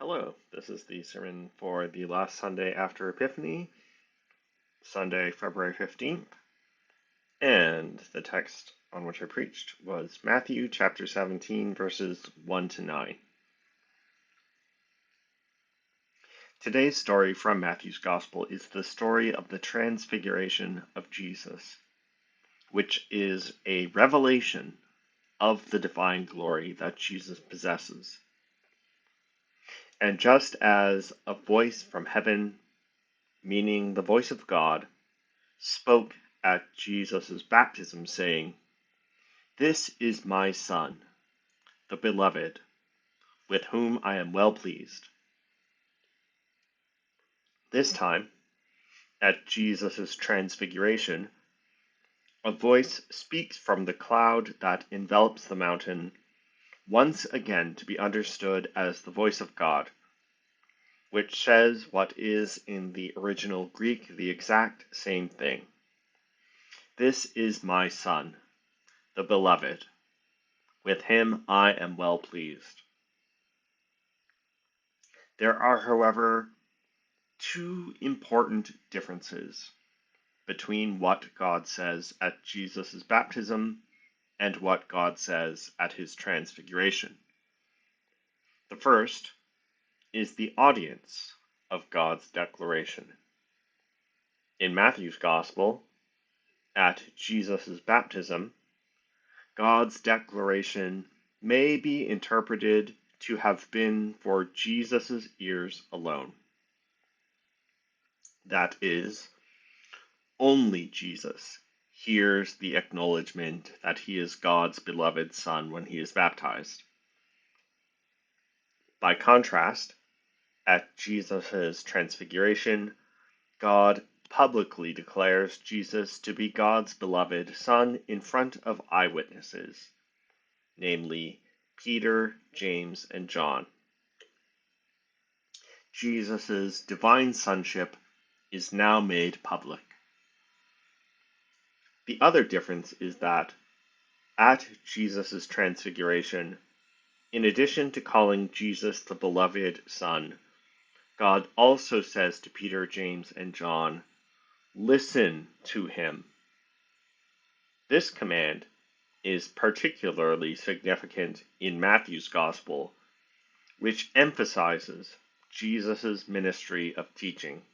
Hello, this is the sermon for the last Sunday after Epiphany, Sunday, February 15th, and the text on which I preached was Matthew chapter 17, verses 1 to 9. Today's story from Matthew's Gospel is the story of the Transfiguration of Jesus, which is a revelation of the divine glory that Jesus possesses. And just as a voice from heaven, meaning the voice of God, spoke at Jesus' baptism, saying, "This is my Son, the Beloved, with whom I am well pleased." This time, at Jesus' transfiguration, a voice speaks from the cloud that envelops the mountain, once again to be understood as the voice of God, which says what is in the original Greek the exact same thing. "This is my Son, the Beloved. With him I am well pleased." There are, however, two important differences between what God says at Jesus' baptism and what God says at his transfiguration. The first is the audience of God's declaration. In Matthew's Gospel, at Jesus' baptism, God's declaration may be interpreted to have been for Jesus' ears alone. That is, only Jesus hears the acknowledgement that he is God's beloved Son when he is baptized. By contrast, at Jesus' transfiguration, God publicly declares Jesus to be God's beloved Son in front of eyewitnesses, namely Peter, James, and John. Jesus' divine sonship is now made public. The other difference is that at Jesus' transfiguration, in addition to calling Jesus the beloved Son, God also says to Peter, James, and John, "Listen to him." This command is particularly significant in Matthew's Gospel, which emphasizes Jesus' ministry of teaching.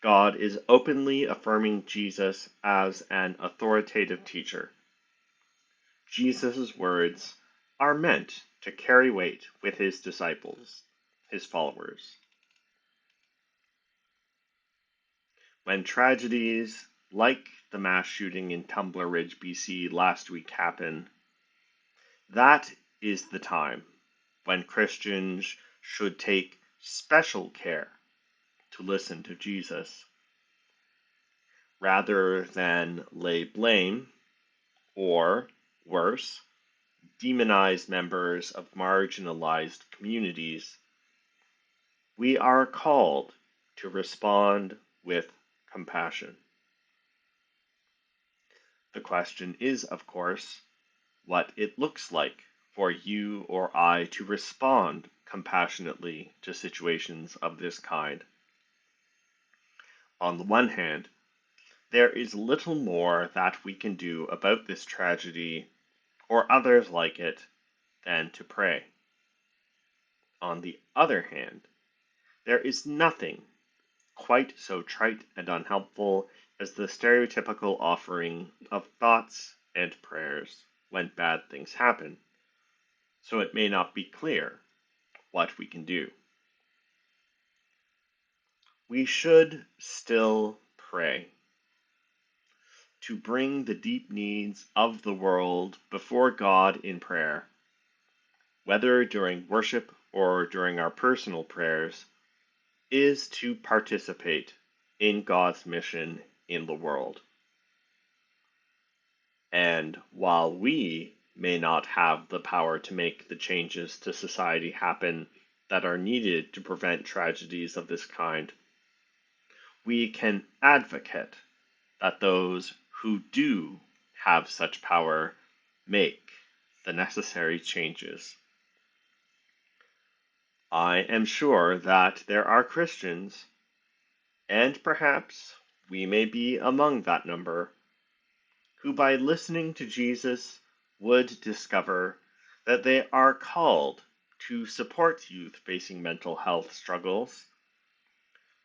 God is openly affirming Jesus as an authoritative teacher. Jesus' words are meant to carry weight with his disciples, his followers. When tragedies like the mass shooting in Tumbler Ridge, BC last week happen, that is the time when Christians should take special care to listen to Jesus, rather than lay blame or, worse, demonize members of marginalized communities. We are called to respond with compassion. The question is, of course, what it looks like for you or I to respond compassionately to situations of this kind. On the one hand, there is little more that we can do about this tragedy or others like it than to pray. On the other hand, there is nothing quite so trite and unhelpful as the stereotypical offering of thoughts and prayers when bad things happen, so it may not be clear what we can do. We should still pray to bring the deep needs of the world before God in prayer, whether during worship or during our personal prayers, is to participate in God's mission in the world. And while we may not have the power to make the changes to society happen that are needed to prevent tragedies of this kind, we can advocate that those who do have such power make the necessary changes. I am sure that there are Christians, and perhaps we may be among that number, who by listening to Jesus would discover that they are called to support youth facing mental health struggles,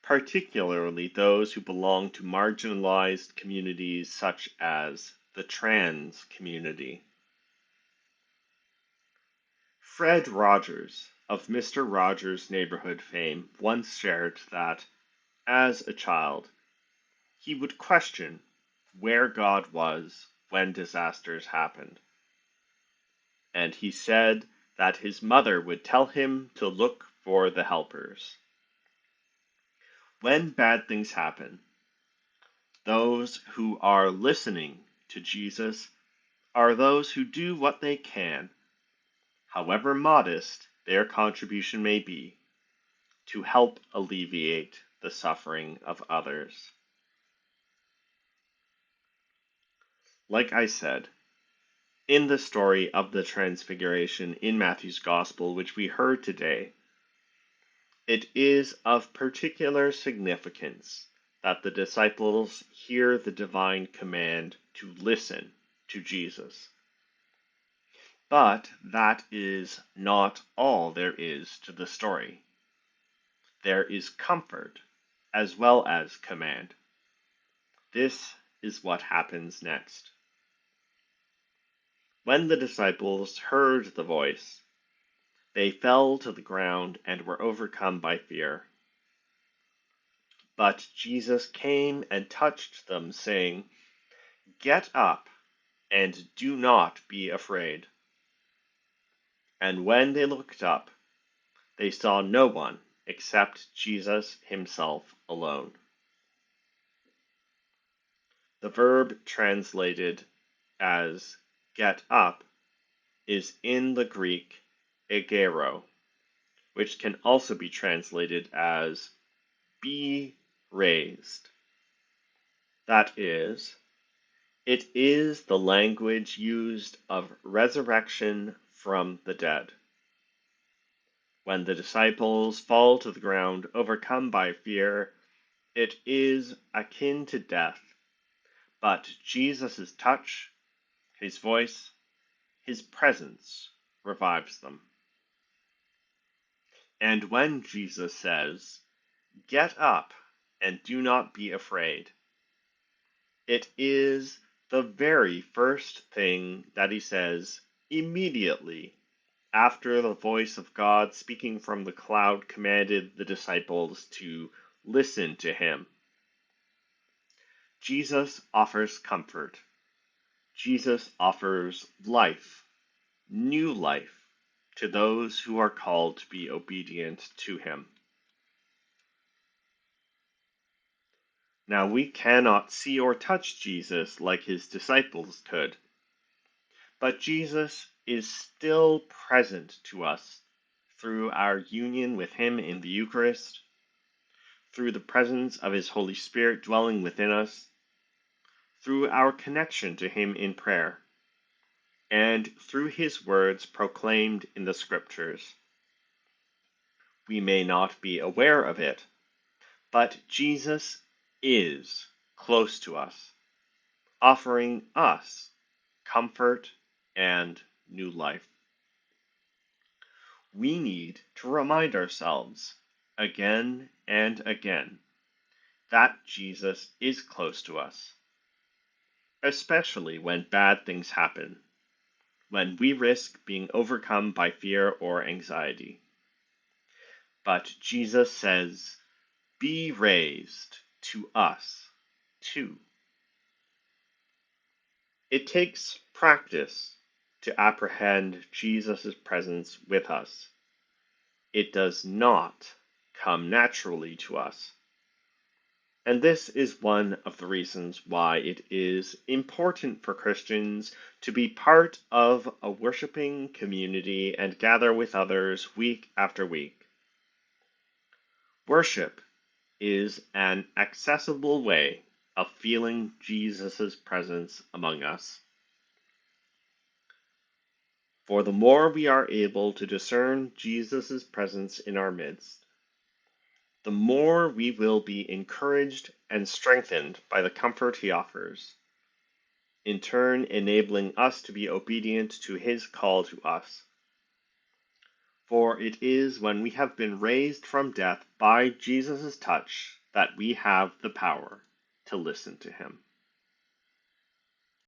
particularly those who belong to marginalized communities such as the trans community. Fred Rogers of Mr. Rogers' Neighborhood fame once shared that, as a child, he would question where God was when disasters happened. And he said that his mother would tell him to look for the helpers. When bad things happen, those who are listening to Jesus are those who do what they can, however modest their contribution may be, to help alleviate the suffering of others. Like I said, in the story of the Transfiguration in Matthew's Gospel, which we heard today, it is of particular significance that the disciples hear the divine command to listen to Jesus. But that is not all there is to the story. There is comfort as well as command. This is what happens next. When the disciples heard the voice, they fell to the ground and were overcome by fear. But Jesus came and touched them, saying, "Get up and do not be afraid." And when they looked up, they saw no one except Jesus himself alone. The verb translated as get up is in the Greek egero, which can also be translated as be raised. That is, it is the language used of resurrection from the dead. When the disciples fall to the ground overcome by fear, it is akin to death, but Jesus' touch, his voice, his presence revives them. And when Jesus says, "Get up and do not be afraid," it is the very first thing that he says immediately after the voice of God speaking from the cloud commanded the disciples to listen to him. Jesus offers comfort. Jesus offers life, new life, to those who are called to be obedient to him. Now, we cannot see or touch Jesus like his disciples could, but Jesus is still present to us through our union with him in the Eucharist, through the presence of his Holy Spirit dwelling within us, through our connection to him in prayer, and through his words proclaimed in the Scriptures. We may not be aware of it, but Jesus is close to us, offering us comfort and new life. We need to remind ourselves again and again that Jesus is close to us, especially when bad things happen, when we risk being overcome by fear or anxiety. But Jesus says, "Be raised to us too." It takes practice to apprehend Jesus' presence with us. It does not come naturally to us. And this is one of the reasons why it is important for Christians to be part of a worshiping community and gather with others week after week. Worship is an accessible way of feeling Jesus' presence among us. For the more we are able to discern Jesus' presence in our midst, the more we will be encouraged and strengthened by the comfort he offers, in turn enabling us to be obedient to his call to us. For it is when we have been raised from death by Jesus' touch that we have the power to listen to him.